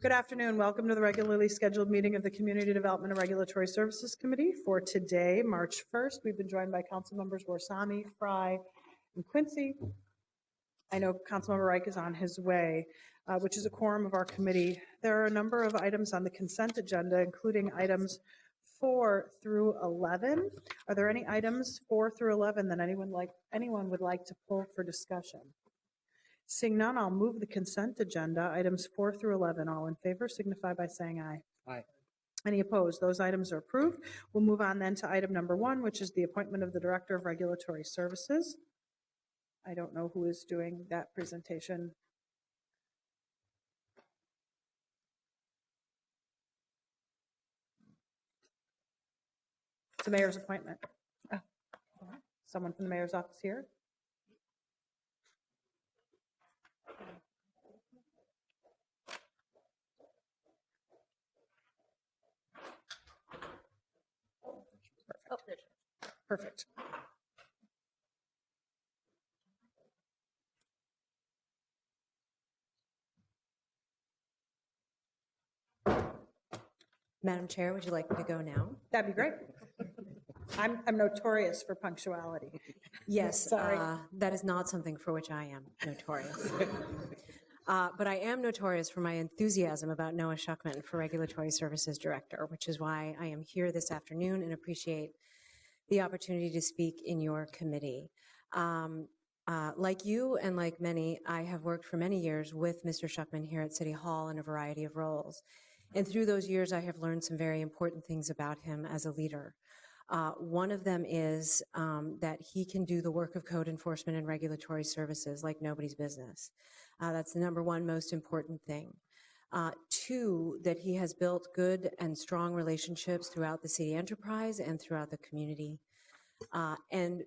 Good afternoon. Welcome to the regularly scheduled meeting of the Community Development and Regulatory Services Committee for today, March 1st. We've been joined by council members Warsami, Fry, and Quincy. I know Councilmember Reich is on his way, which is a quorum of our committee. There are a number of items on the consent agenda, including items 4 through 11. Are there any items 4 through 11 that anyone would like to pull for discussion? Seeing none, I'll move the consent agenda, items 4 through 11. All in favor signify by saying aye. Aye. Any opposed? Those items are approved. We'll move on then to item number 1, which is the appointment of the Director of Regulatory Services. I don't know who is doing that presentation. It's the mayor's appointment. Oh. Someone from the mayor's office here? Perfect. Madam Chair, would you like me to go now? That'd be great. I'm notorious for punctuality. Yes, Sorry. that is not something for which I am notorious. But I am notorious for my enthusiasm about Noah Schuckman for Regulatory Services Director, which is why I am here this afternoon and appreciate the opportunity to speak in your committee. Like you and like many, I have worked for many years with Mr. Schuckman here at City Hall in a variety of roles. And through those years, I have learned some very important things about him as a leader. One of them is that he can do the work of code enforcement and regulatory services like nobody's business. That's the number one most important thing. 2, that he has built good and strong relationships throughout the city enterprise and throughout the community. And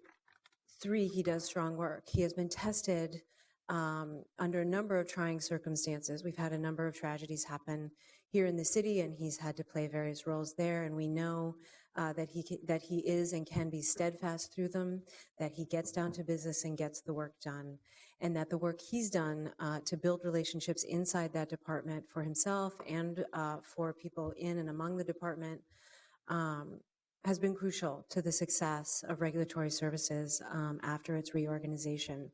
3, he does strong work. He has been tested under a number of trying circumstances. We've had a number of tragedies happen here in the city, and he's had to play various roles there. And we know that he is and can be steadfast through them, that he gets down to business and gets the work done, and that the work he's done to build relationships inside that department for himself and for people in and among the department has been crucial to the success of regulatory services after its reorganization.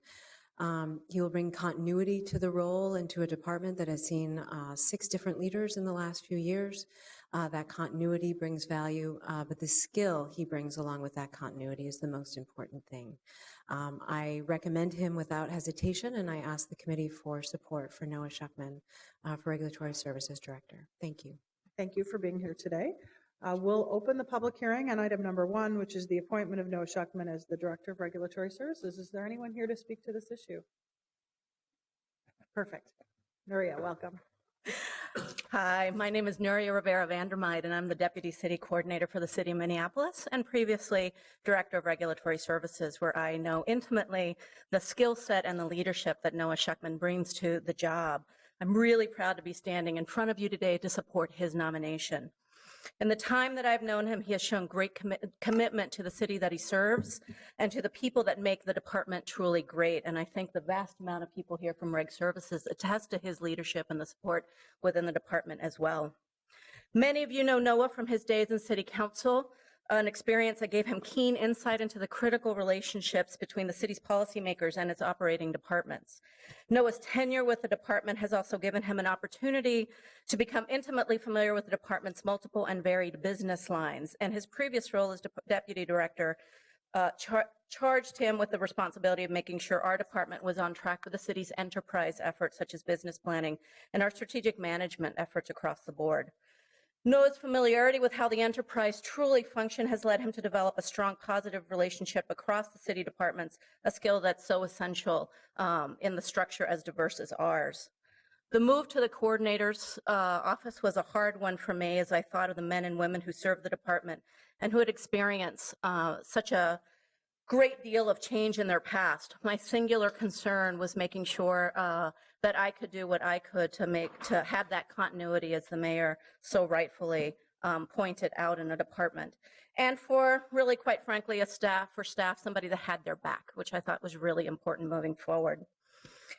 He will bring continuity to the role and to a department that has seen 6 different leaders in the last few years. That continuity brings value, but the skill he brings along with that continuity is the most important thing. I recommend him without hesitation, and I ask the committee for support for Noah Schuckman for Regulatory Services Director. Thank you. Thank you for being here today. We'll open the public hearing on item number 1, which is the appointment of Noah Schuckman as the Director of Regulatory Services. Is there anyone here to speak to this issue? Perfect. Nuria, welcome. Hi, my name is Nuria Rivera-Vandermeid, and I'm the Deputy City Coordinator for the City of Minneapolis and previously Director of Regulatory Services, where I know intimately the skill set and the leadership that Noah Schuckman brings to the job. I'm really proud to be standing in front of you today to support his nomination. In the time that I've known him, he has shown great commitment to the city that he serves and to the people that make the department truly great. And I think the vast amount of people here from Reg Services attest to his leadership and the support within the department as well. Many of you know Noah from his days in City Council, an experience that gave him keen insight into the critical relationships between the city's policymakers and its operating departments. Noah's tenure with the department has also given him an opportunity to become intimately familiar with the department's multiple and varied business lines, and his previous role as deputy director charged him with the responsibility of making sure our department was on track with the city's enterprise efforts, such as business planning and our strategic management efforts across the board. Noah's familiarity with how the enterprise truly function has led him to develop a strong positive relationship across the city departments, a skill that's so essential in the structure as diverse as ours. The move to the coordinator's office was a hard one for me as I thought of the men and women who served the department and who had experienced such a great deal of change in their past. My singular concern was making sure that I could do what I could to have that continuity, as the mayor so rightfully pointed out in a department. And for really, quite frankly, somebody that had their back, which I thought was really important moving forward.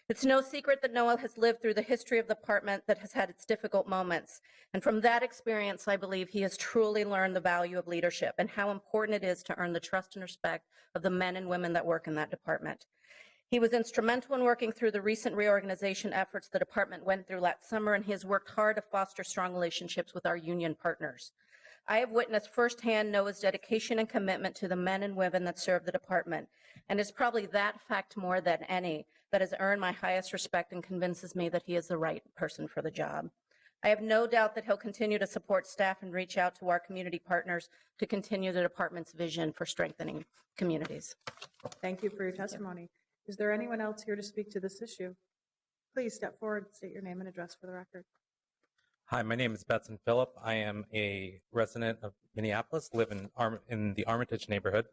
It's no secret that Noah has lived through the history of the department that has had its difficult moments. And from that experience, I believe he has truly learned the value of leadership and how important it is to earn the trust and respect of the men and women that work in that department. He was instrumental in working through the recent reorganization efforts the department went through last summer, and he has worked hard to foster strong relationships with our union partners. I have witnessed firsthand Noah's dedication and commitment to the men and women that serve the department, and it's probably that fact more than any that has earned my highest respect and convinces me that he is the right person for the job. I have no doubt that he'll continue to support staff and reach out to our community partners to continue the department's vision for strengthening communities. Thank you for your testimony. Is there anyone else here to speak to this issue? Please step forward, state your name and address for the record. Hi, my name is Betson Phillip. I am a resident of Minneapolis, live in the Armitage neighborhood.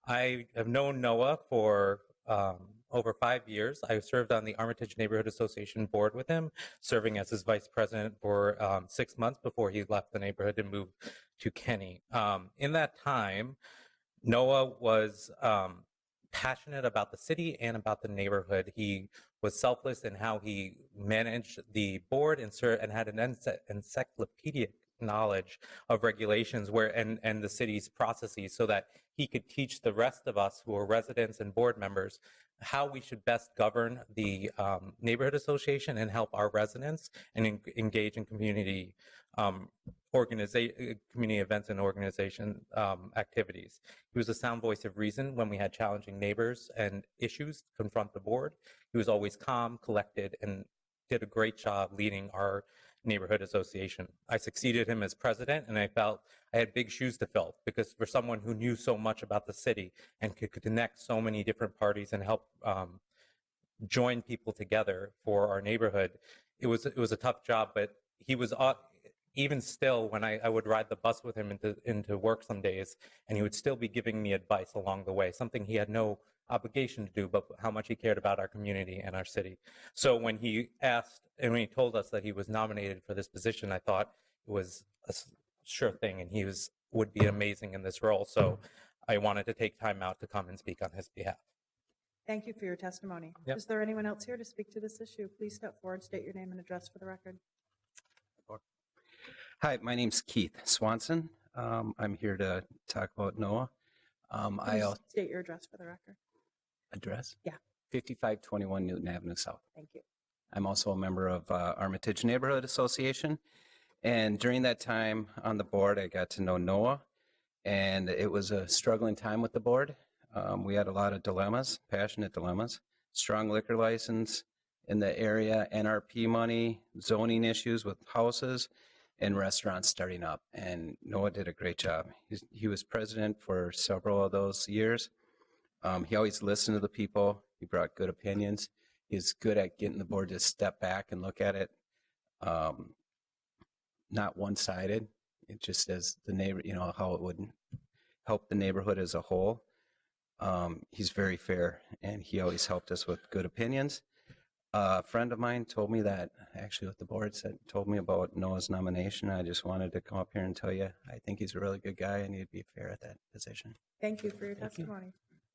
I have known Noah for over 5 years. I served on the Armitage Neighborhood Association board with him, serving as his vice president for 6 months before he left the neighborhood and moved to Kenny. In that time, Noah was passionate about the city and about the neighborhood. He was selfless in how he managed the board and had an encyclopedic knowledge of regulations and the city's processes so that he could teach the rest of us who are residents and board members how we should best govern the neighborhood association and help our residents and engage in community community events and organization activities. He was a sound voice of reason when we had challenging neighbors and issues to confront the board. He was always calm, collected, and did a great job leading our neighborhood association. I succeeded him as president, and I felt I had big shoes to fill because for someone who knew so much about the city and could connect so many different parties and help join people together for our neighborhood, it was a tough job. But he was even still, when I would ride the bus with him into work some days, and he would still be giving me advice along the way, something he had no obligation to do, but how much he cared about our community and our city. So when he asked, and when he told us that he was nominated for this position, I thought it was a sure thing, and he would be amazing in this role. So I wanted to take time out to come and speak on his behalf. Thank you for your testimony. Yep. Is there anyone else here to speak to this issue? Please step forward, state your name and address for the record. Hi, my name's Keith Swanson. I'm here to talk about Noah. Please state your address for the record. Address? Yeah. 5521 Newton Avenue South. Thank you. I'm also a member of Armitage Neighborhood Association. And during that time on the board, I got to know Noah. And it was a struggling time with the board. We had a lot of dilemmas, passionate dilemmas, strong liquor license in the area, NRP money, zoning issues with houses, and restaurants starting up. And Noah did a great job. He was president for several of those years. He always listened to the people. He brought good opinions. He's good at getting the board to step back and look at it, not one-sided. It just as the neighbor, how it would help the neighborhood as a whole. He's very fair, and he always helped us with good opinions. A friend of mine told me that, actually what the board told me about Noah's nomination. I just wanted to come up here and tell you, I think he's a really good guy and he'd be fair at that position. Thank you for your testimony.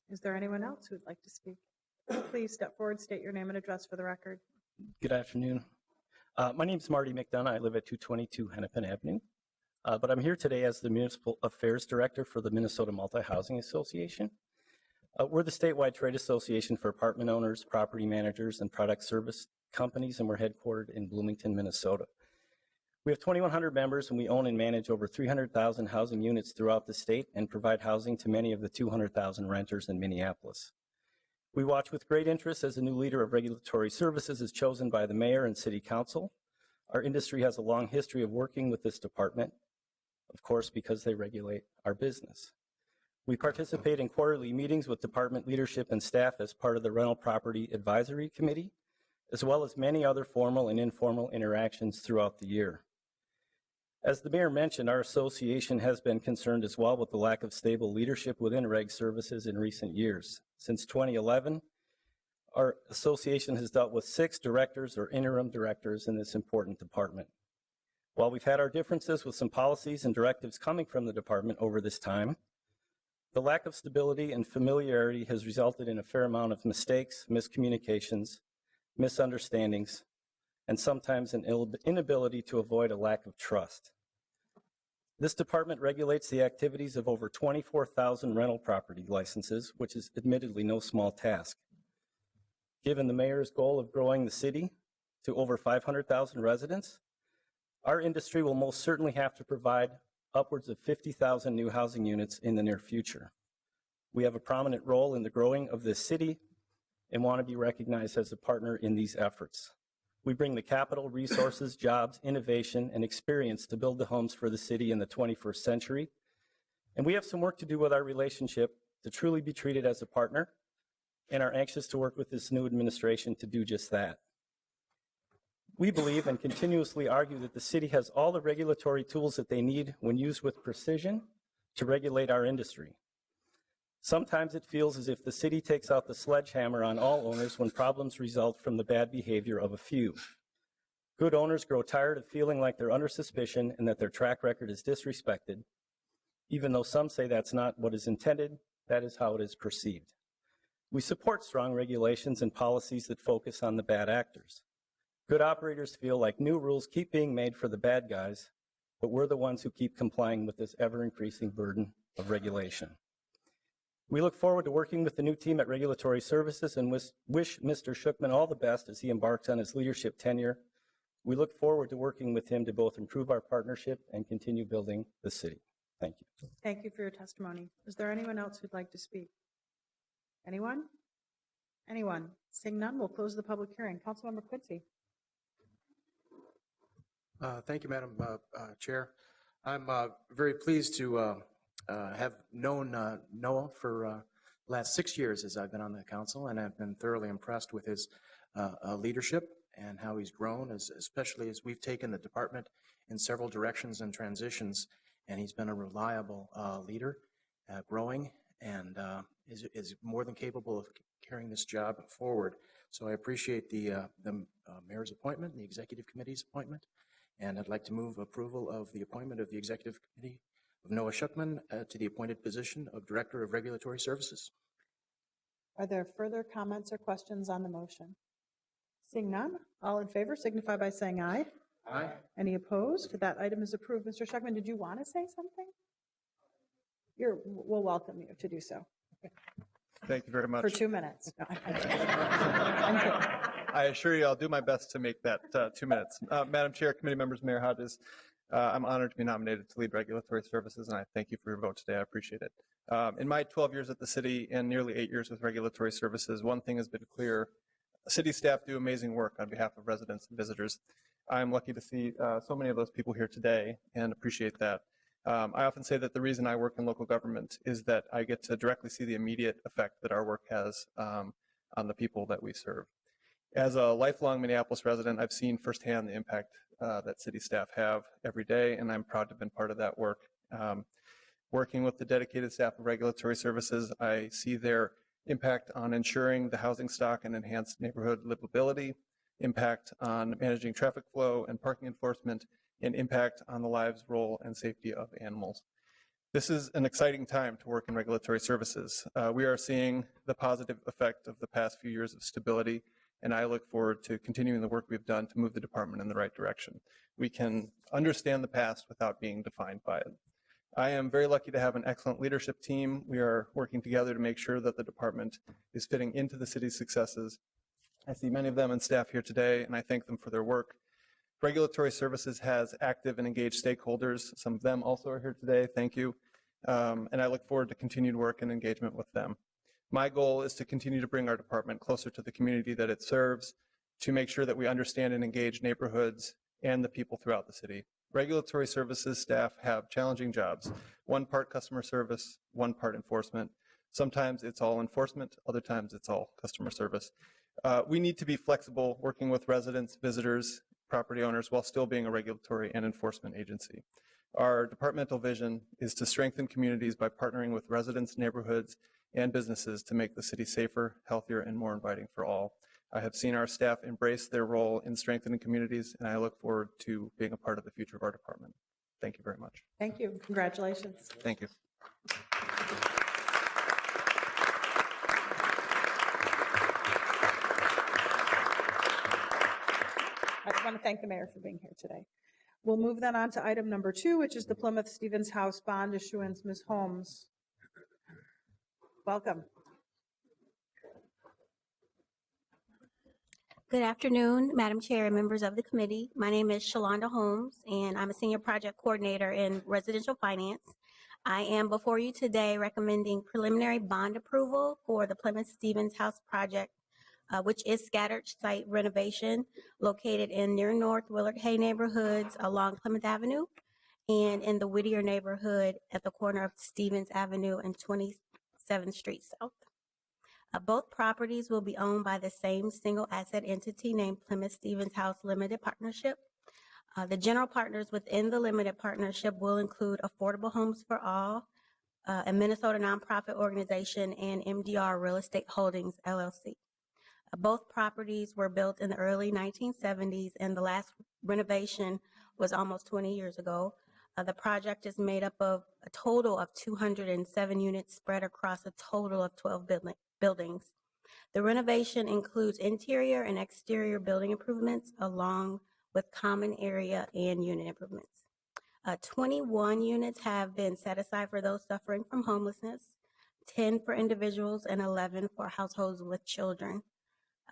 Is there anyone else who would like to speak? Please step forward, state your name and address for the record. Good afternoon. My name is Marty McDonough. I live at 222 Hennepin Avenue. But I'm here today as the Municipal Affairs Director for the Minnesota Multi-Housing Association. We're the statewide trade association for apartment owners, property managers, and product service companies, and we're headquartered in Bloomington, Minnesota. We have 2,100 members, and we own and manage over 300,000 housing units throughout the state and provide housing to many of the 200,000 renters in Minneapolis. We watch with great interest as a new leader of regulatory services is chosen by the mayor and city council. Our industry has a long history of working with this department, of course, because they regulate our business. We participate in quarterly meetings with department leadership and staff as part of the Rental Property Advisory Committee, as well as many other formal and informal interactions throughout the year. As the mayor mentioned, our association has been concerned as well with the lack of stable leadership within reg services in recent years. Since 2011, our association has dealt with 6 directors or interim directors in this important department. While we've had our differences with some policies and directives coming from the department over this time, the lack of stability and familiarity has resulted in a fair amount of mistakes, miscommunications, misunderstandings, and sometimes an inability to avoid a lack of trust. This department regulates the activities of over 24,000 rental property licenses, which is admittedly no small task. Given the mayor's goal of growing the city to over 500,000 residents, our industry will most certainly have to provide upwards of 50,000 new housing units in the near future. We have a prominent role in the growing of this city and want to be recognized as a partner in these efforts. We bring the capital, resources, jobs, innovation, and experience to build the homes for the city in the 21st century. And we have some work to do with our relationship to truly be treated as a partner, and are anxious to work with this new administration to do just that. We believe and continuously argue that the city has all the regulatory tools that they need when used with precision to regulate our industry. Sometimes it feels as if the city takes out the sledgehammer on all owners when problems result from the bad behavior of a few. Good owners grow tired of feeling like they're under suspicion and that their track record is disrespected. Even though some say that's not what is intended, that is how it is perceived. We support strong regulations and policies that focus on the bad actors. Good operators feel like new rules keep being made for the bad guys, but we're the ones who keep complying with this ever-increasing burden of regulation. We look forward to working with the new team at Regulatory Services and wish Mr. Shookman all the best as he embarks on his leadership tenure. We look forward to working with him to both improve our partnership and continue building the city. Thank you. Thank you for your testimony. Is there anyone else who'd like to speak? Anyone? Anyone? Seeing none, we'll close the public hearing. Councilmember Quincy. Thank you, Madam Chair. I'm very pleased to have known Noah for the last 6 years as I've been on the council, and I've been thoroughly impressed with his leadership and how he's grown, especially as we've taken the department in several directions and transitions, and he's been a reliable leader, growing, and is more than capable of carrying this job forward. So I appreciate the mayor's appointment, the executive committee's appointment, and I'd like to move approval of the appointment of the executive committee of Noah Shookman to the appointed position of Director of Regulatory Services. Are there further comments or questions on the motion? Seeing none, all in favor signify by saying aye. Aye. Any opposed? That item is approved. Mr. Shookman, did you want to say something? We'll welcome you to do so. Thank you very much. For 2 minutes. No, I assure you I'll do my best to make that 2 minutes. Madam Chair, committee members, Mayor Hodges, I'm honored to be nominated to lead Regulatory Services, and I thank you for your vote today. I appreciate it. In my 12 years at the city and nearly 8 years with Regulatory Services, one thing has been clear. City staff do amazing work on behalf of residents and visitors. I'm lucky to see so many of those people here today and appreciate that. I often say that the reason I work in local government is that I get to directly see the immediate effect that our work has on the people that we serve. As a lifelong Minneapolis resident, I've seen firsthand the impact that city staff have every day, and I'm proud to have been part of that work. Working with the dedicated staff of Regulatory Services, I see their impact on ensuring the housing stock and enhanced neighborhood livability, impact on managing traffic flow and parking enforcement, and impact on the lives, role, and safety of animals. This is an exciting time to work in Regulatory Services. We are seeing the positive effect of the past few years of stability, and I look forward to continuing the work we've done to move the department in the right direction. We can understand the past without being defined by it. I am very lucky to have an excellent leadership team. We are working together to make sure that the department is fitting into the city's successes. I see many of them and staff here today, and I thank them for their work. Regulatory Services has active and engaged stakeholders. Some of them also are here today. Thank you. And I look forward to continued work and engagement with them. My goal is to continue to bring our department closer to the community that it serves, to make sure that we understand and engage neighborhoods and the people throughout the city. Regulatory Services staff have challenging jobs. One part customer service, one part enforcement. Sometimes it's all enforcement, other times it's all customer service. We need to be flexible, working with residents, visitors, property owners, while still being a regulatory and enforcement agency. Our departmental vision is to strengthen communities by partnering with residents, neighborhoods, and businesses to make the city safer, healthier, and more inviting for all. I have seen our staff embrace their role in strengthening communities, and I look forward to being a part of the future of our department. Thank you very much. Thank you. Congratulations. Thank you. want to thank the mayor for being here today. We'll move then on to item number 2, which is the Plymouth Stevens House bond issuance. Ms. Holmes, welcome. Good afternoon, Madam Chair and members of the committee. My name is Shelly Homes, and I'm a senior project coordinator in residential finance. I am before you today recommending preliminary bond approval for the Plymouth Stevens House project, which is scattered site renovation located in near North Willard Hay neighborhoods along Plymouth Avenue and in the Whittier neighborhood at the corner of Stevens Avenue and 27th Street South. Both properties will be owned by the same single asset entity named Plymouth Stevens House Limited Partnership. The general partners within the limited partnership will include Affordable Homes for All, a Minnesota nonprofit organization, and MDR Real Estate Holdings, LLC. Both properties were built in the early 1970s, and the last renovation was almost 20 years ago. The project is made up of a total of 207 units spread across a total of 12 buildings. The renovation includes interior and exterior building improvements along with common area and unit improvements. 21 units have been set aside for those suffering from homelessness, 10 for individuals, and 11 for households with children.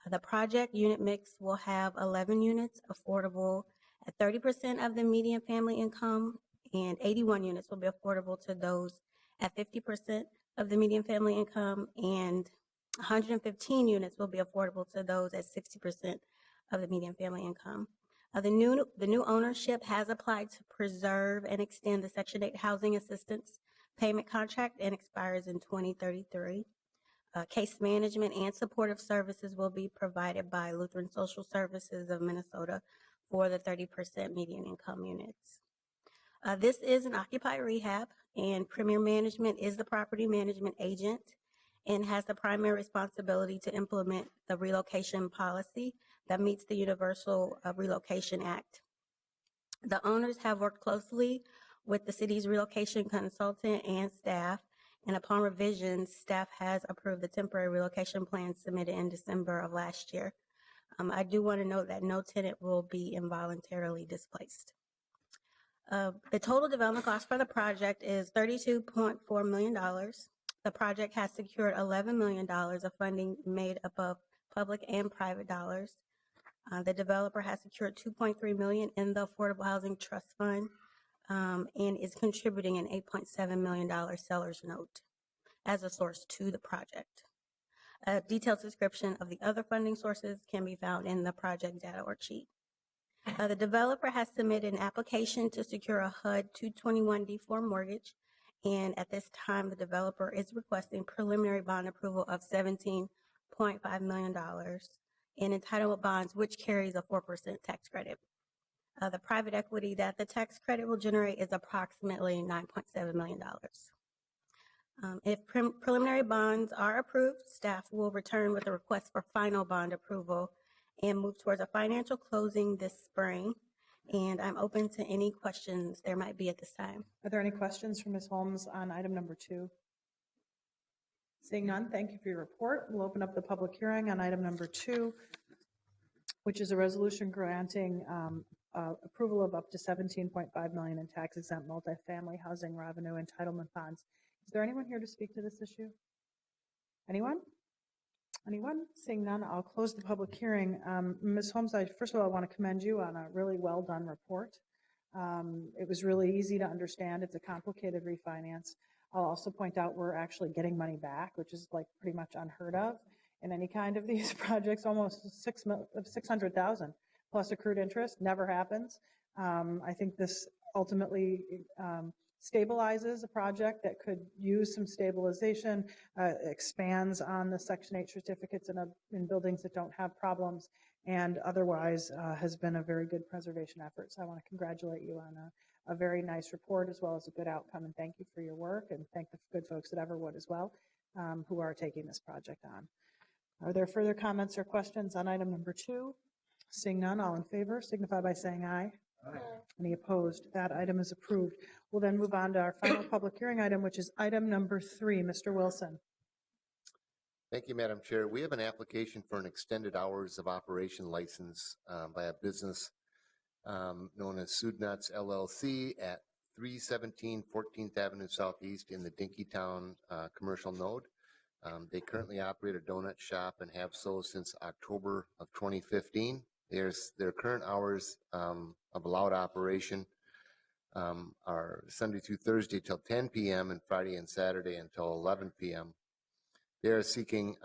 The project unit mix will have 11 units affordable at 30% of the median family income, and 81 units will be affordable to those at 50% of the median family income, and 115 units will be affordable to those at 60% of the median family income. The new ownership has applied to preserve and extend the Section 8 housing assistance payment contract and expires in 2033. Case management and supportive services will be provided by Lutheran Social Services of Minnesota for the 30% median income units. This is an occupied rehab, and Premier Management is the property management agent and has the primary responsibility to implement the relocation policy that meets the Universal Relocation Act. The owners have worked closely with the city's relocation consultant and staff, and upon revisions, staff has approved the temporary relocation plan submitted in December of last year. I do want to note that no tenant will be involuntarily displaced. The total development cost for the project is $32.4 million. The project has secured $11 million of funding made up of public and private dollars. The developer has secured $2.3 million in the Affordable Housing Trust Fund and is contributing an $8.7 million seller's note as a source to the project. A detailed description of the other funding sources can be found in the project data worksheet. The developer has submitted an application to secure a HUD 221D4 mortgage, and at this time, the developer is requesting preliminary bond approval of $17.5 million in entitlement bonds, which carries a 4% tax credit. The private equity that the tax credit will generate is approximately $9.7 million. If preliminary bonds are approved, staff will return with a request for final bond approval and move towards a financial closing this spring. And I'm open to any questions there might be at this time. Are there any questions for Ms. Holmes on item number 2? Seeing none, thank you for your report. We'll open up the public hearing on item number 2, which is a resolution granting approval of up to $17.5 million in tax-exempt multifamily housing revenue entitlement bonds. Is there anyone here to speak to this issue? Anyone? Anyone? Seeing none, I'll close the public hearing. Ms. Holmes, first of all, I want to commend you on a really well-done report. It was really easy to understand. It's a complicated refinance. I'll also point out we're actually getting money back, which is like pretty much unheard of in any kind of these projects. Almost $600,000 plus accrued interest never happens. I think this ultimately stabilizes a project that could use some stabilization, expands on the Section 8 certificates in buildings that don't have problems, and otherwise has been a very good preservation effort. So I want to congratulate you on a very nice report as well as a good outcome, and thank you for your work, and thank the good folks at Everwood as well who are taking this project on. Are there further comments or questions on item number 2? Seeing none, all in favor signify by saying aye. Aye. Any opposed? That item is approved. We'll then move on to our final public hearing item, which is item number 3. Mr. Wilson. Thank you, Madam Chair. We have an application for an extended hours of operation license by a business known as Sudnuts LLC at 317 14th Avenue Southeast in the Dinkytown commercial node. They currently operate a donut shop and have so since October of 2015. Their current hours of allowed operation are Sunday through Thursday till 10 p.m. and Friday and Saturday until 11 p.m. They are seeking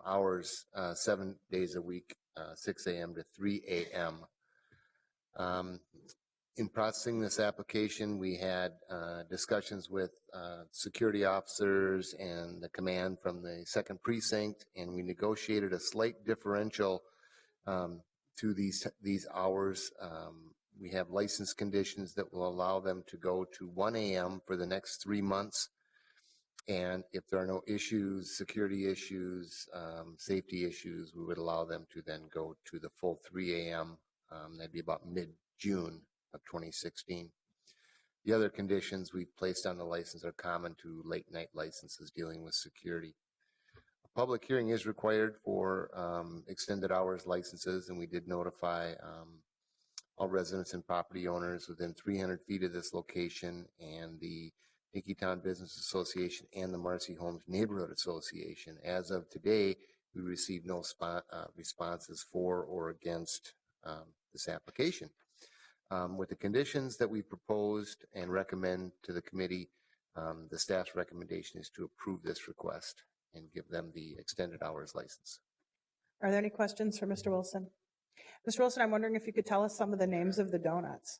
hours 7 days a week, 6 a.m. to 3 a.m. In processing this application, we had discussions with security officers and the command from the 2nd Precinct, and we negotiated a slight differential to these hours. We have license conditions that will allow them to go to 1 a.m. for the next 3 months. And if there are no issues, security issues, safety issues, we would allow them to then go to the full 3 a.m. That'd be about mid-June of 2016. The other conditions we've placed on the license are common to late night licenses dealing with security. A public hearing is required for extended hours licenses, and we did notify all residents and property owners within 300 feet of this location, and the Dinkytown Business Association and the Marcy Homes Neighborhood Association. As of today, we received no responses for or against this application. With the conditions that we proposed and recommend to the committee, the staff's recommendation is to approve this request and give them the extended hours license. Are there any questions for Mr. Wilson? Mr. Wilson, I'm wondering if you could tell us some of the names of the donuts.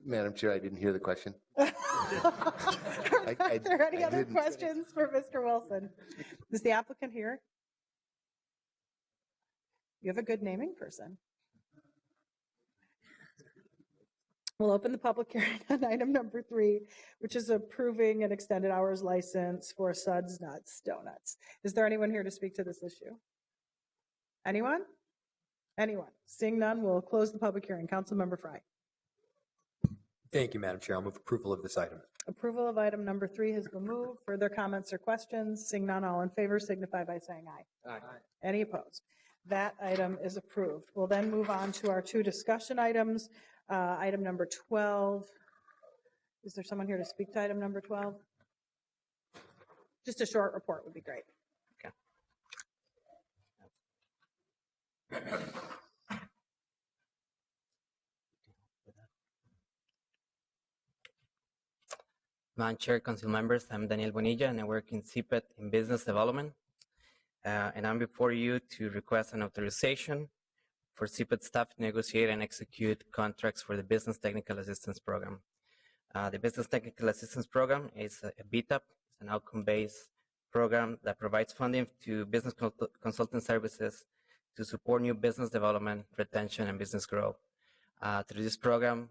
Madam Chair, I didn't hear the question. Are there any other questions for Mr. Wilson? Is the applicant here? You have a good naming person. We'll open the public hearing on item number 3, which is approving an extended hours license for Suds Nuts Donuts. Is there anyone here to speak to this issue? Anyone? Anyone? Seeing none, we'll close the public hearing. Councilmember Fry. Thank you, Madam Chair. I'll move approval of this item. Approval of item number 3 has been moved. Further comments or questions? Seeing none, all in favor signify by saying aye. Aye. Any opposed? That item is approved. We'll then move on to our 2 discussion items. Item number 12. Is there someone here to speak to item number 12? Just a short report would be great. Madam Chair, Council members, I'm Daniel Bonilla and I work in CPET in business development. And I'm before you to request an authorization for CPET staff to negotiate and execute contracts for the Business Technical Assistance Program. The Business Technical Assistance Program is a BTAP, it's an outcome-based program that provides funding to business consultant services to support new business development, retention, and business growth. Through this program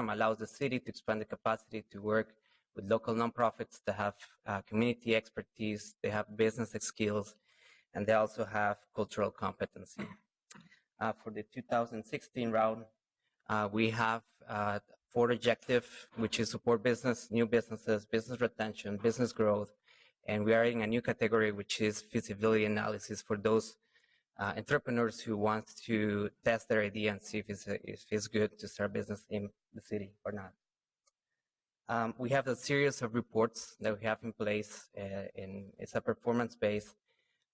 allows the city to expand the capacity to work with local nonprofits that have community expertise, they have business skills, and they also have cultural competency. For the 2016 round, we have 4 objectives, which is support business, new businesses, business retention, business growth, and we are in a new category, which is feasibility analysis for those entrepreneurs who want to test their idea and see if it's good to start business in the city or not. We have a series of reports that we have in place, it's a performance base,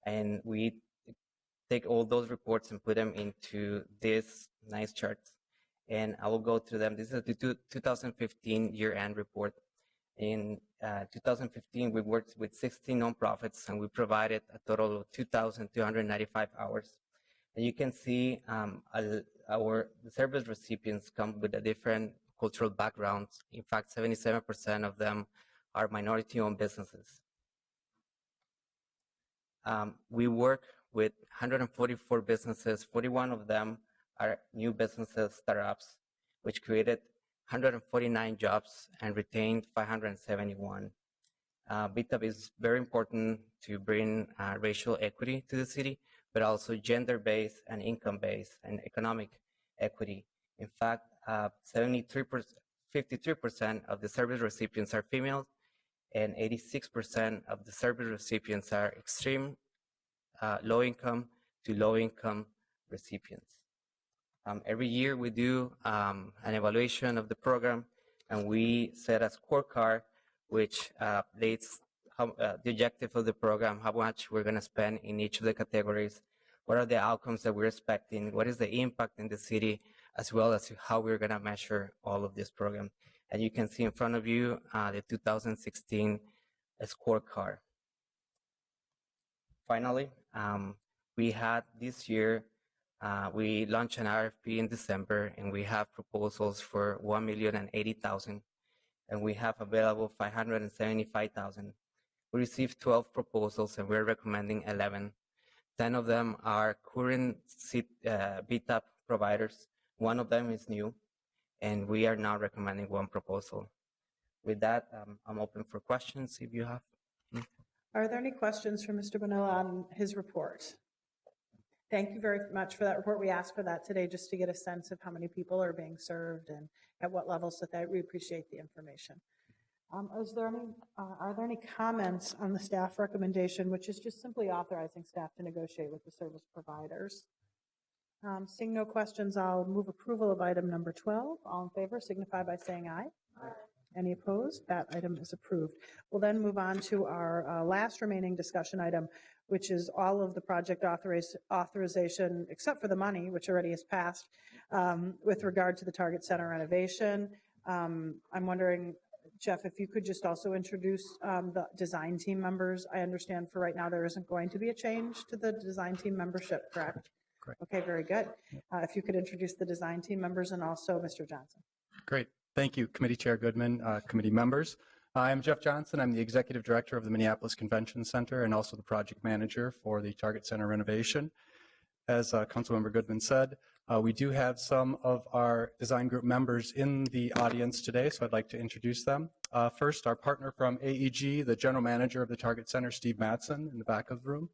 and we take all those reports and put them into this nice charts. And I will go through them. This is the 2015 year-end report. In 2015, we worked with 16 nonprofits and we provided a total of 2,295 hours. And you can see the service recipients come with a different cultural backgrounds. In fact, 77% of them are minority-owned businesses. We work with 144 businesses. 41 of them are new businesses, startups, which created 149 jobs and retained 571. BTAP is very important to bring racial equity to the city, but also gender-based and income-based and economic equity. In fact, 53% of the service recipients are female, and 86% of the service recipients are extreme low income to low income recipients. Every year we do an evaluation of the program, and we set a scorecard which dates the objective of the program, how much we're going to spend in each of the categories, what are the outcomes that we're expecting, what is the impact in the city, as well as how we're going to measure all of this program. And you can see in front of you the 2016 scorecard. Finally, we had this year, we launched an RFP in December, and we have proposals for $1,080,000, and we have available $575,000. We received 12 proposals, and we're recommending 11. 10 of them are current BTAP providers. One of them is new, and we are now recommending one proposal. With that, I'm open for questions if you have. Are there any questions for Mr. Bonilla on his report? Thank you very much for that report. We asked for that today just to get a sense of how many people are being served and at what levels, so that we appreciate the information. Are there any comments on the staff recommendation, which is just simply authorizing staff to negotiate with the service providers? Seeing no questions, I'll move approval of item number 12. All in favor signify by saying aye. Aye. Any opposed? That item is approved. We'll then move on to our last remaining discussion item, which is all of the project authorization, except for the money, which already is passed, with regard to the Target Center renovation. I'm wondering, Jeff, if you could just also introduce the design team members. I understand for right now there isn't going to be a change to the design team membership, correct? Correct. Okay, very good. If you could introduce the design team members and also Mr. Johnson. Great. Thank you, Committee Chair Goodman, committee members. I'm Jeff Johnson. I'm the Executive Director of the Minneapolis Convention Center and also the project manager for the Target Center renovation. As Councilmember Goodman said, we do have some of our design group members in the audience today, so I'd like to introduce them. First, our partner from AEG, the General Manager of the Target Center, Steve Matson, in the back of the room.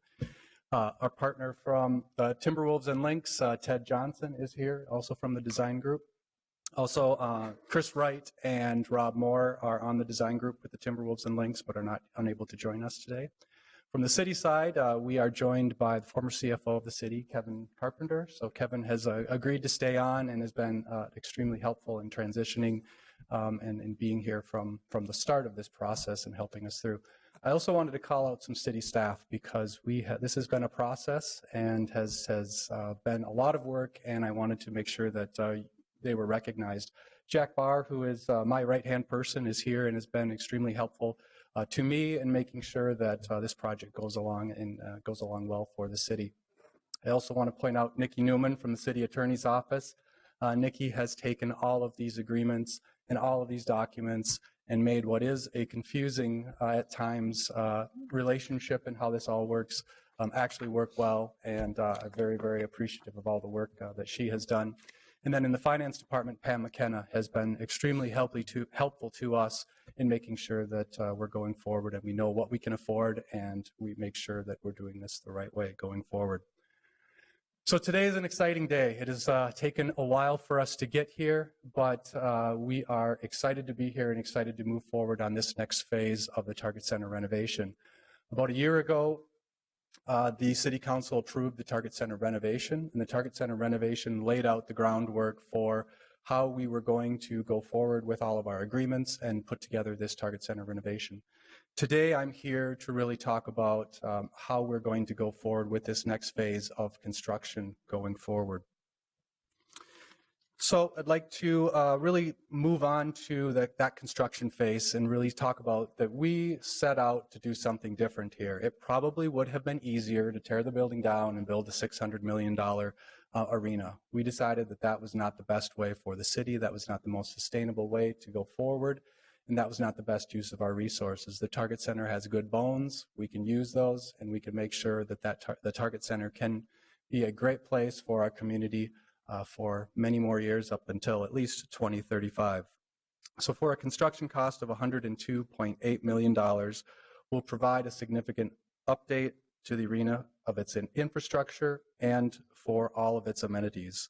Our partner from Timberwolves and Lynx, Ted Johnson, is here, also from the design group. Also, Chris Wright and Rob Moore are on the design group with the Timberwolves and Lynx, but are unable to join us today. From the city side, we are joined by the former CFO of the city, Kevin Carpenter. So Kevin has agreed to stay on and has been extremely helpful in transitioning and being here from the start of this process and helping us through. I also wanted to call out some city staff because this has been a process and has been a lot of work, and I wanted to make sure that they were recognized. Jack Barr, who is my right-hand person, is here and has been extremely helpful to me in making sure that this project goes along and goes along well for the city. I also want to point out Nikki Newman from the City Attorney's Office. Nikki has taken all of these agreements and all of these documents and made what is a confusing at times relationship and how this all works actually work well, and I'm very, very appreciative of all the work that she has done. And then in the finance department, Pam McKenna has been extremely helpful to us in making sure that we're going forward and we know what we can afford, and we make sure that we're doing this the right way going forward. So today is an exciting day. It has taken a while for us to get here, but we are excited to be here and excited to move forward on this next phase of the Target Center renovation. About a year ago, the City Council approved the Target Center renovation, and the Target Center renovation laid out the groundwork for how we were going to go forward with all of our agreements and put together this Target Center renovation. Today, I'm here to really talk about how we're going to go forward with this next phase of construction going forward. So I'd like to really move on to that construction phase and really talk about that we set out to do something different here. It probably would have been easier to tear the building down and build a $600 million arena. We decided that that was not the best way for the city, that was not the most sustainable way to go forward, and that was not the best use of our resources. The Target Center has good bones, we can use those, and we can make sure that the Target Center can be a great place for our community for many more years, up until at least 2035. So for a construction cost of $102.8 million, we'll provide a significant update to the arena of its infrastructure and for all of its amenities.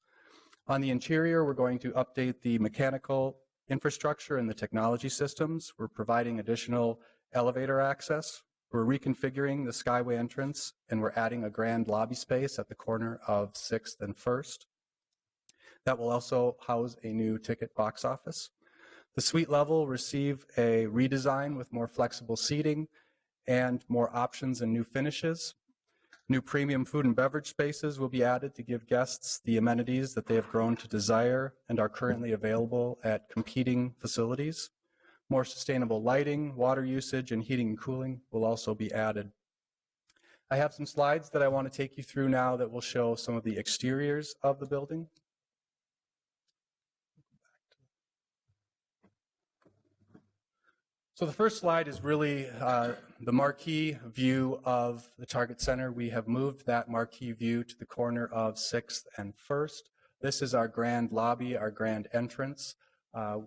On the interior, we're going to update the mechanical infrastructure and the technology systems. We're providing additional elevator access. We're reconfiguring the Skyway entrance, and we're adding a grand lobby space at the corner of 6th and 1st. That will also house a new ticket box office. The suite level will receive a redesign with more flexible seating and more options and new finishes. New premium food and beverage spaces will be added to give guests the amenities that they have grown to desire and are currently available at competing facilities. More sustainable lighting, water usage, and heating and cooling will also be added. I have some slides that I want to take you through now that will show some of the exteriors of the building. So the first slide is really the marquee view of the Target Center. We have moved that marquee view to the corner of 6th and 1st. This is our grand lobby, our grand entrance.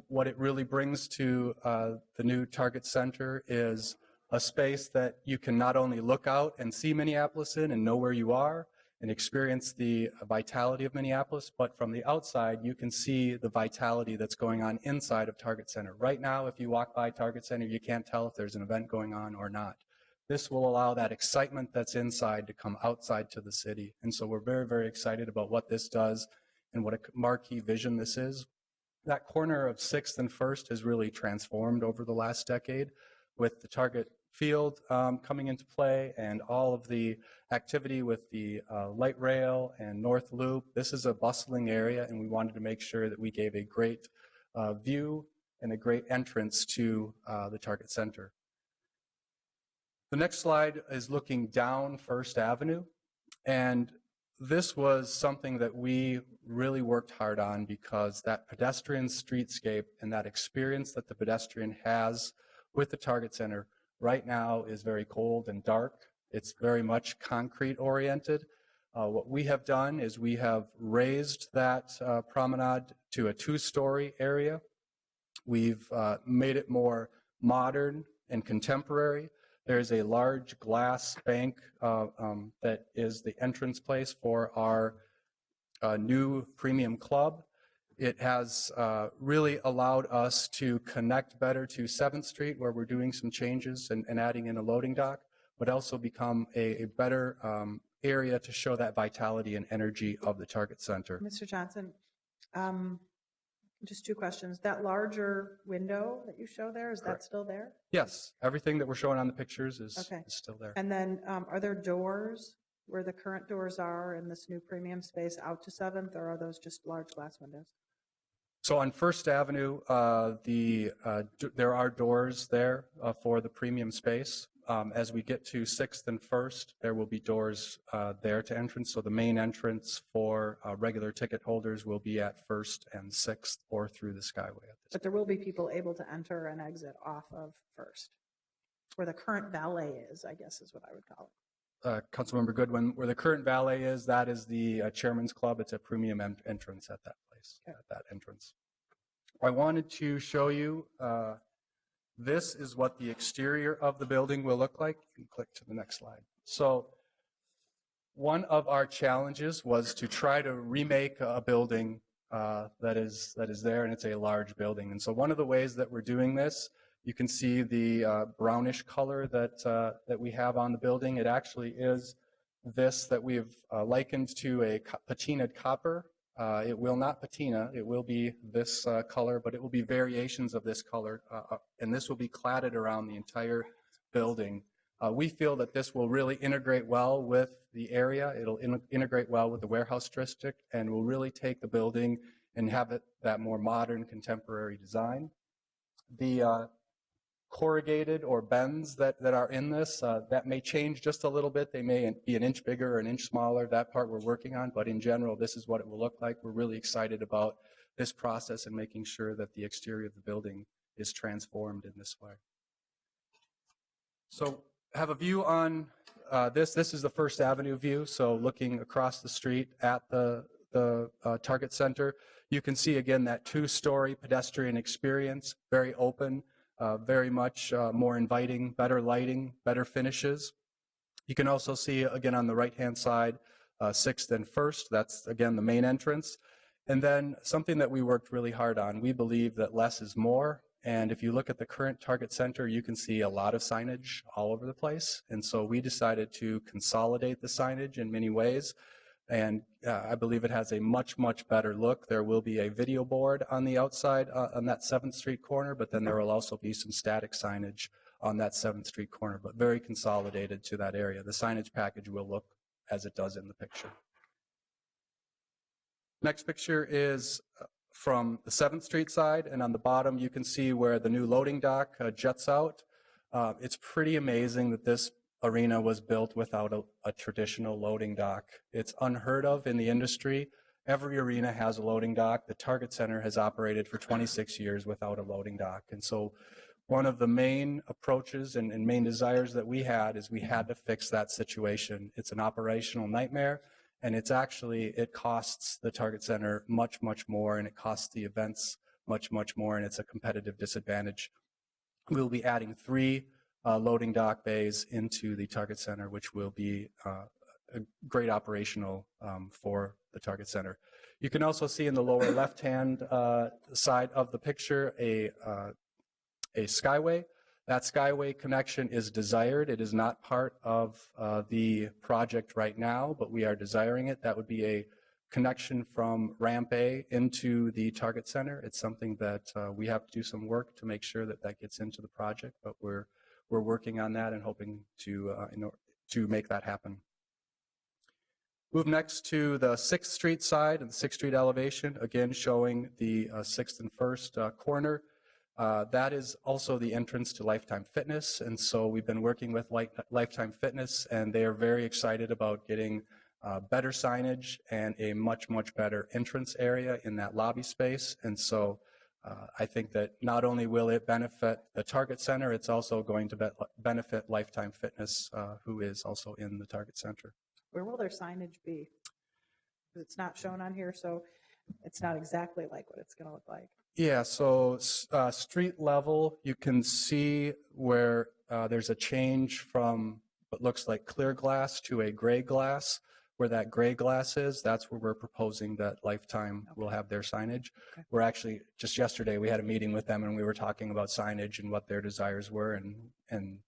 What it really brings to the new Target Center is a space that you can not only look out and see Minneapolis in and know where you are and experience the vitality of Minneapolis, but from the outside, you can see the vitality that's going on inside of Target Center. Right now, if you walk by Target Center, you can't tell if there's an event going on or not. This will allow that excitement that's inside to come outside to the city. And so we're very, very excited about what this does and what a marquee vision this is. That corner of 6th and 1st has really transformed over the last decade with the Target Field coming into play and all of the activity with the light rail and North Loop. This is a bustling area, and we wanted to make sure that we gave a great view and a great entrance to the Target Center. The next slide is looking down First Avenue, and this was something that we really worked hard on because that pedestrian streetscape and that experience that the pedestrian has with the Target Center right now is very cold and dark. It's very much concrete oriented. What we have done is we have raised that promenade to a 2-story area. We've made it more modern and contemporary. There's a large glass bank that is the entrance place for our new premium club. It has really allowed us to connect better to 7th Street, where we're doing some changes and adding in a loading dock, but also become a better area to show that vitality and energy of the Target Center. Mr. Johnson, just 2 questions. That larger window that you show there, is that still there? Yes, everything that we're showing on the pictures is still there. And then are there doors where the current doors are in this new premium space out to 7th, or are those just large glass windows? So on First Avenue, there are doors there for the premium space. As we get to 6th and 1st, there will be doors there to entrance. So the main entrance for regular ticket holders will be at 1st and 6th or through the Skyway. But there will be people able to enter and exit off of 1st, where the current valet is, I guess is what I would call it. Councilmember Goodwin, where the current valet is, that is the Chairman's Club. It's a premium entrance at that place, at that entrance. I wanted to show you, this is what the exterior of the building will look like. You can click to the next slide. So one of our challenges was to try to remake a building that is there, and it's a large building. And so one of the ways that we're doing this, you can see the brownish color that we have on the building. It actually is this that we've likened to a patinaed copper. It will not patina. It will be this color, but it will be variations of this color, and this will be cladded around the entire building. We feel that this will really integrate well with the area. It'll integrate well with the warehouse district, and will really take the building and have it that more modern, contemporary design. The corrugated or bends that are in this, that may change just a little bit. They may be an inch bigger or an inch smaller. That part we're working on, but in general, this is what it will look like. We're really excited about this process and making sure that the exterior of the building is transformed in this way. So have a view on this. This is the First Avenue view. So looking across the street at the Target Center, you can see again that 2-story pedestrian experience, very open, very much more inviting, better lighting, better finishes. You can also see again on the right-hand side, 6th and 1st. That's again the main entrance. And then something that we worked really hard on. We believe that less is more, And if you look at the current Target Center, you can see a lot of signage all over the place. And so we decided to consolidate the signage in many ways. And I believe it has a much, much better look. There will be a video board on the outside on that 7th Street corner, but then there will also be some static signage on that 7th Street corner, but very consolidated to that area. The signage package will look as it does in the picture. Next picture is from the 7th Street side, and on the bottom you can see where the new loading dock jets out. It's pretty amazing that this arena was built without a traditional loading dock. It's unheard of in the industry. Every arena has a loading dock. The Target Center has operated for 26 years without a loading dock. And so one of the main approaches and main desires that we had is we had to fix that situation. It's an operational nightmare, and it costs the Target Center much, much more, and it costs the events much, much more, and it's a competitive disadvantage. We'll be adding 3 loading dock bays into the Target Center, which will be a great operational for the Target Center. You can also see in the lower left-hand side of the picture a skyway. That skyway connection is desired. It is not part of the project right now, but we are desiring it. That would be a connection from Ramp A into the Target Center. It's something that we have to do some work to make sure that that gets into the project, but we're working on that and hoping to make that happen. Move next to the 6th Street side and the 6th Street elevation, again showing the 6th and 1st corner. That is also the entrance to Lifetime Fitness, and so we've been working with Lifetime Fitness, and they are very excited about getting better signage and a much, much better entrance area in that lobby space. And so I think that not only will it benefit the Target Center, it's also going to benefit Lifetime Fitness, who is also in the Target Center. Where will their signage be? It's not shown on here, so it's not exactly like what it's going to look like. Yeah, so street level, you can see where there's a change from what looks like clear glass to a gray glass. Where that gray glass is, that's where we're proposing that Lifetime will have their signage. Okay. We're actually, just yesterday, we had a meeting with them and we were talking about signage and what their desires were,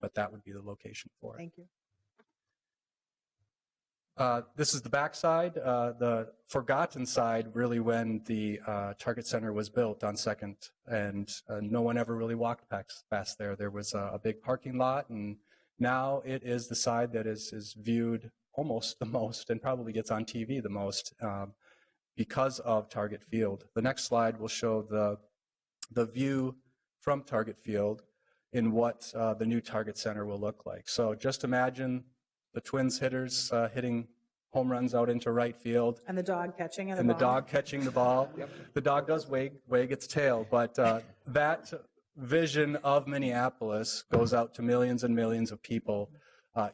but that would be the location for it. Thank you. This is the back side, the forgotten side, really, when the Target Center was built on 2nd, and no one ever really walked past there. There was a big parking lot, and now it is the side that is viewed almost the most and probably gets on TV the most because of Target Field. The next slide will show the view from Target Field in what the new Target Center will look like. So just imagine the Twins hitters hitting home runs out into right field. And the dog catching the dog catching the ball. Yep. The dog does wag its tail, but that vision of Minneapolis goes out to millions and millions of people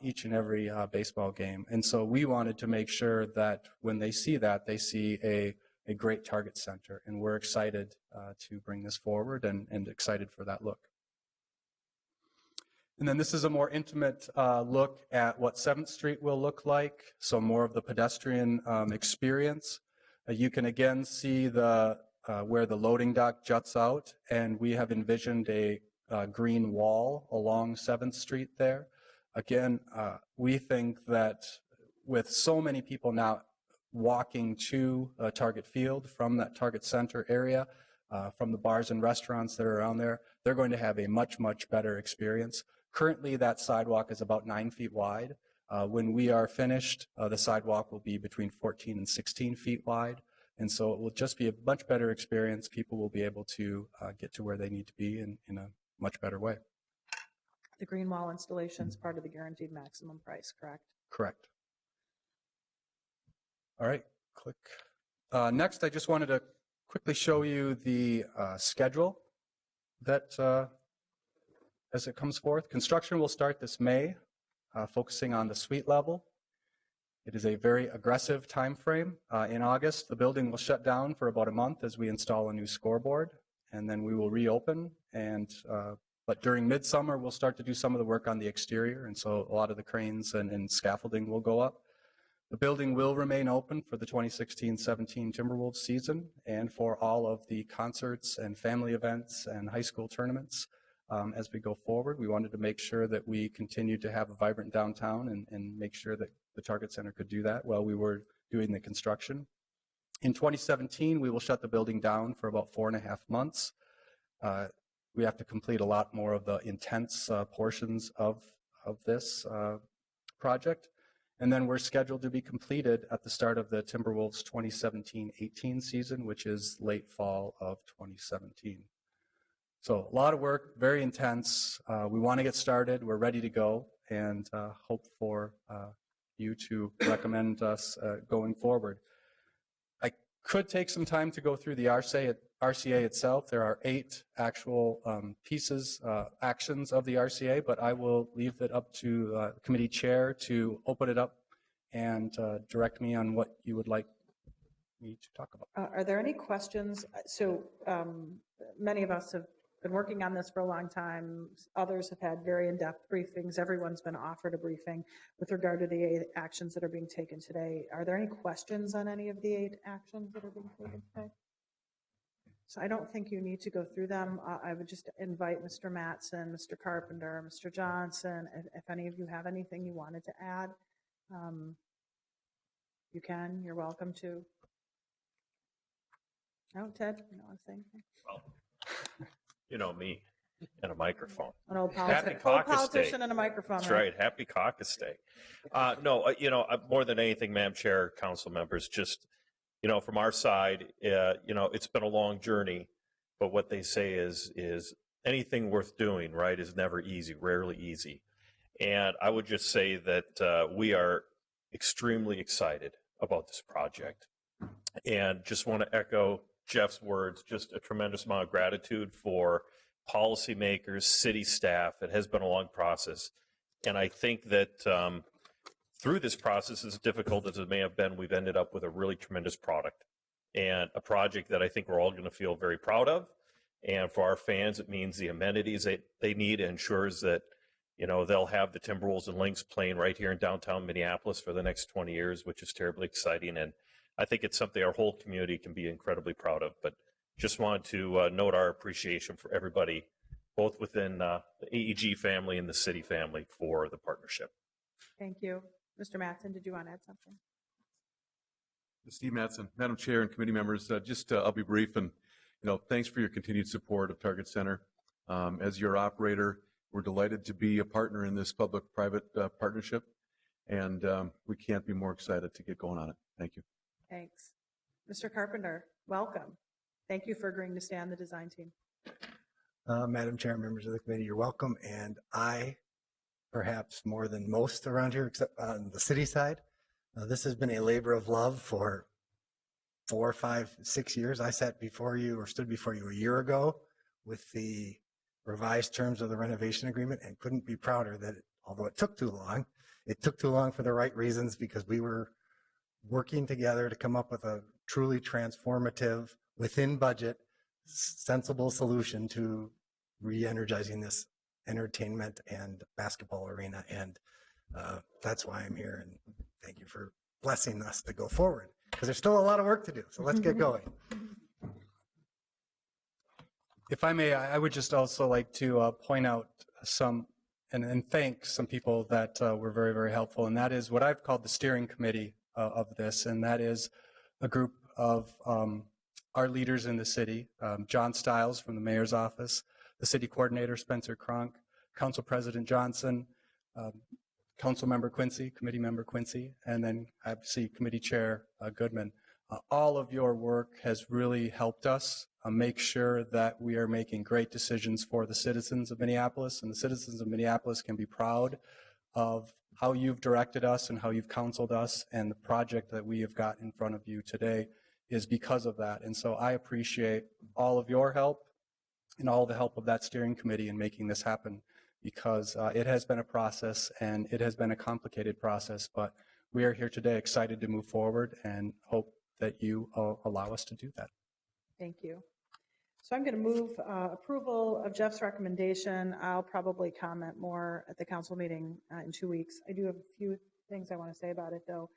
each and every baseball game. And so we wanted to make sure that when they see that, they see a great Target Center. And we're excited to bring this forward and excited for that look. And then this is a more intimate look at what 7th Street will look like, so more of the pedestrian experience. You can again see where the loading dock juts out, and we have envisioned a green wall along 7th Street there. Again, we think that with so many people now walking to Target Field from that Target Center area, from the bars and restaurants that are around there, they're going to have a much, much better experience. Currently, that sidewalk is about 9 feet wide. When we are finished, the sidewalk will be between 14 and 16 feet wide. And so it will just be a much better experience. People will be able to get to where they need to be in a much better way. The green wall installation is part of the guaranteed maximum price, correct? Correct. All right, click. Next, I just wanted to quickly show you the schedule that as it comes forth. Construction will start this May, focusing on the suite level. It is a very aggressive time frame. In August, the building will shut down for about a month as we install a new scoreboard, and then we will reopen. But during midsummer, we'll start to do some of the work on the exterior, and so a lot of the cranes and scaffolding will go up. The building will remain open for the 2016-17 Timberwolves season and for all of the concerts and family events and high school tournaments. As we go forward, we wanted to make sure that we continued to have a vibrant downtown and make sure that the Target Center could do that while we were doing the construction. In 2017, we will shut the building down for about 4.5 months. We have to complete a lot more of the intense portions of this project. And then we're scheduled to be completed at the start of the Timberwolves 2017-18 season, which is late fall of 2017. So a lot of work, very intense. We want to get started. We're ready to go and hope for you to recommend us going forward. I could take some time to go through the RCA itself. There are 8 actual actions of the RCA, but I will leave it up to the committee chair to open it up and direct me on what you would like me to talk about. Are there any questions? So many of us have been working on this for a long time. Others have had very in-depth briefings. Everyone's been offered a briefing with regard to the 8 actions that are being taken today. Are there any questions on any of the 8 actions that are being taken today? So I don't think you need to go through them. I would just invite Mr. Mattson, Mr. Carpenter, Mr. Johnson, if any of you have anything you wanted to add, you can. You're welcome to. No, Ted, you don't want to say anything? Well, you know me and a microphone. An old Happy politician, Caucus Day. and a microphone. That's right. Happy Caucus Day. No, more than anything, Madam Chair, council members, just, from our side, it's been a long journey, but what they say is anything worth doing, right, is never easy, rarely easy. And I would just say that we are extremely excited about this project and just want to echo Jeff's words, just a tremendous amount of gratitude for policymakers, city staff. It has been a long process. And I think that through this process, as difficult as it may have been, we've ended up with a really tremendous product and a project that I think we're all going to feel very proud of. And for our fans, it means the amenities they need ensures that, they'll have the Timberwolves and Lynx playing right here in downtown Minneapolis for the next 20 years, which is terribly exciting. And I think it's something our whole community can be incredibly proud of. But just wanted to note our appreciation for everybody, both within the AEG family and the city family, for the partnership. Thank you. Mr. Mattson, did you want to add something? Steve Mattson, Madam Chair and committee members, I'll be brief, and thanks for your continued support of Target Center. As your operator, we're delighted to be a partner in this public-private partnership, and we can't be more excited to get going on it. Thank you. Thanks. Mr. Carpenter, welcome. Thank you for agreeing to stay on the design team. Madam Chair, members of the committee, you're welcome. And I, perhaps more than most around here, except on the city side, this has been a labor of love for 4, 5, 6 years. I sat before you or stood before you a year ago with the revised terms of the renovation agreement and couldn't be prouder that although it took too long for the right reasons, because we were working together to come up with a truly transformative, within budget, sensible solution to re-energizing this entertainment and basketball arena. And that's why I'm here. And thank you for blessing us to go forward, because there's still a lot of work to do. So let's get going. If I may, I would just also like to point out some and thank some people that were very, very helpful. And that is what I've called the steering committee of this. And that is a group of our leaders in the city, John Stiles from the mayor's office, the city coordinator, Spencer Cronk, Council President Johnson, Council Member Quincy, Committee Member Quincy, and then obviously Committee Chair Goodman. All of your work has really helped us make sure that we are making great decisions for the citizens of Minneapolis, and the citizens of Minneapolis can be proud of how you've directed us and how you've counseled us, and the project that we have got in front of you today is because of that. And so I appreciate all of your help and all the help of that steering committee in making this happen, because it has been a process and it has been a complicated process, but we are here today excited to move forward and hope that you allow us to do that. Thank you. So I'm going to move approval of Jeff's recommendation. I'll probably comment more at the council meeting in 2 weeks. I do have a few things I want to say about it, though.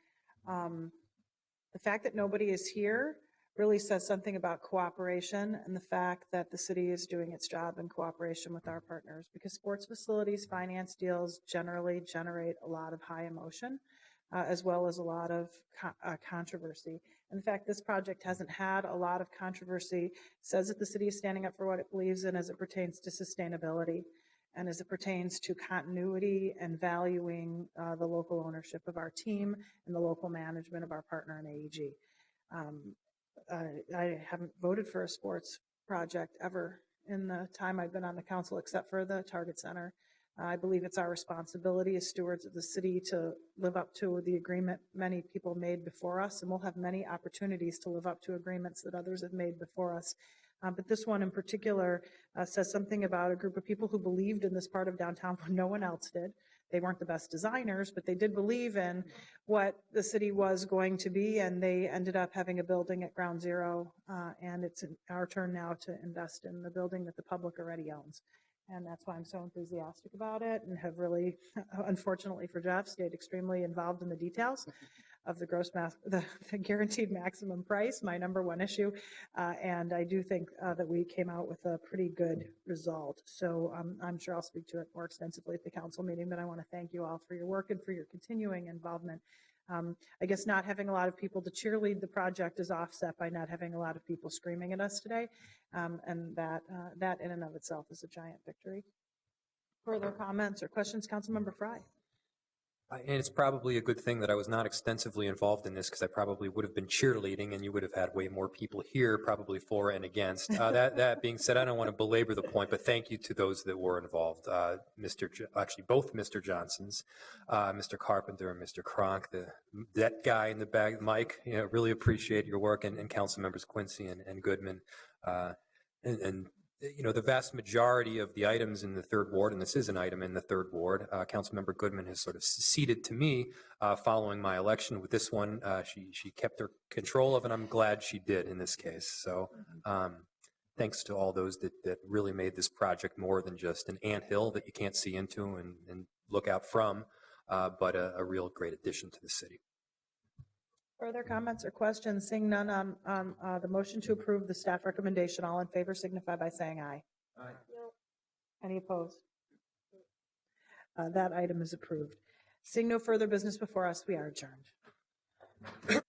The fact that nobody is here really says something about cooperation and the fact that the city is doing its job in cooperation with our partners, because sports facilities finance deals generally generate a lot of high emotion, as well as a lot of controversy. In fact, this project hasn't had a lot of controversy. It says that the city is standing up for what it believes in as it pertains to sustainability and as it pertains to continuity and valuing the local ownership of our team and the local management of our partner in AEG. I haven't voted for a sports project ever in the time I've been on the council, except for the Target Center. I believe it's our responsibility as stewards of the city to live up to the agreement many people made before us, and we'll have many opportunities to live up to agreements that others have made before us. But this one in particular says something about a group of people who believed in this part of downtown when no one else did. They weren't the best designers, but they did believe in what the city was going to be, and they ended up having a building at ground zero, and it's our turn now to invest in the building that the public already owns. And that's why I'm so enthusiastic about it and have really, unfortunately for Jeff, stayed extremely involved in the details of the the guaranteed maximum price, my number one issue. And I do think that we came out with a pretty good result. So I'm sure I'll speak to it more extensively at the council meeting, but I want to thank you all for your work and for your continuing involvement. I guess not having a lot of people to cheerlead the project is offset by not having a lot of people screaming at us today. And that in and of itself is a giant victory. Further comments or questions, Councilmember Frye? And it's probably a good thing that I was not extensively involved in this, because I probably would have been cheerleading and you would have had way more people here, probably for and against. That being said, I don't want to belabor the point, but thank you to those that were involved. Actually, both Mr. Johnsons, Mr. Carpenter and Mr. Kronk, that guy in the back, Mike, really appreciate your work, and Council Members Quincy and Goodman. The vast majority of the items in the third ward, and this is an item in the third ward, Councilmember Goodman has sort of ceded to me following my election. With this one, she kept her control of, and I'm glad she did in this case. So thanks to all those that really made this project more than just an anthill that you can't see into and look out from, but a real great addition to the city. Further comments or questions? Seeing none on the motion to approve the staff recommendation, all in favor signify by saying aye. Aye. Any opposed? That item is approved. Seeing no further business before us, we are adjourned.